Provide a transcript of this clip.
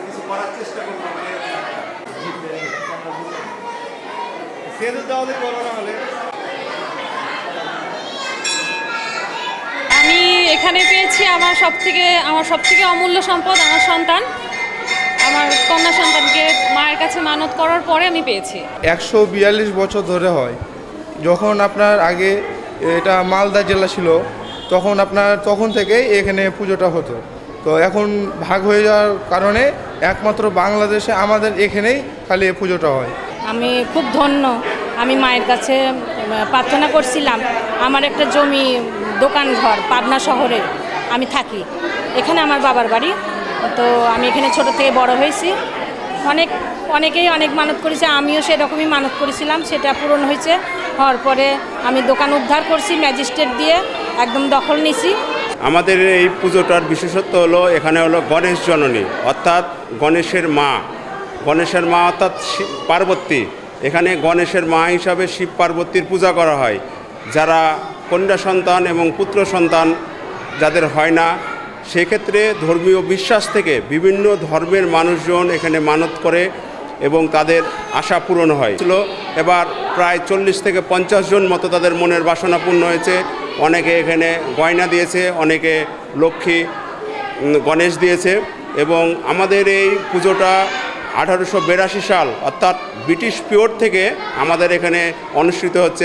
কিছু করার চেষ্টা করবো সেতু দেওয়া বলো না হলে। আমি এখানে পেয়েছি আমার সবথেকে অমূল্য সম্পদ আমার সন্তান। আমার কন্যা সন্তানকে মায়ের কাছে মানত করার পরে আমি পেয়েছি। 142 বছর ধরে হয়। যখন আপনার আগে এটা মালদা জেলা ছিল তখন থেকেই এখানে পুজোটা হতো। তো এখন ভাগ হয়ে যাওয়ার কারণে একমাত্র বাংলাদেশে আমাদের এখানেই খালি এই পুজোটা হয়। আমি খুব ধন্য। আমি মায়ের কাছে প্রার্থনা করছিলাম, আমার একটা জমি দোকান ঘর পাবনা শহরে আমি থাকি, এখানে আমার বাবার বাড়ি। তো আমি এখানে ছোট থেকে বড় হয়েছি। অনেকেই অনেক মানত করেছে, আমিও সেরকমই মানত করেছিলাম, সেটা পূরণ হয়েছে। হওয়ার পরে আমি দোকান উদ্ধার করছি, ম্যাজিস্ট্রেট দিয়ে একদম দখল নিছি। আমাদের এই পুজোটার বিশেষত্ব হলো এখানে হলো গণেশ জননী, অর্থাৎ গণেশের মা অর্থাৎ পার্বতী। এখানে গণেশের মা হিসাবে শিব পার্বতীর পূজা করা হয়। যারা কন্যা সন্তান এবং পুত্র সন্তান যাদের হয় না, সেক্ষেত্রে ধর্মীয় বিশ্বাস থেকে বিভিন্ন ধর্মের মানুষজন এখানে মানত করে এবং তাদের আশা পূরণ হয়। এবার প্রায় 40 থেকে 50 জন মতো তাদের মনের বাসনা পূর্ণ হয়েছে। অনেকে এখানে গয়না দিয়েছে, অনেকে লক্ষ্মী গণেশ দিয়েছে। এবং আমাদের এই পুজোটা 1882 সাল অর্থাৎ ব্রিটিশ পিরিয়ড থেকে আমাদের এখানে অনুষ্ঠিত হচ্ছে।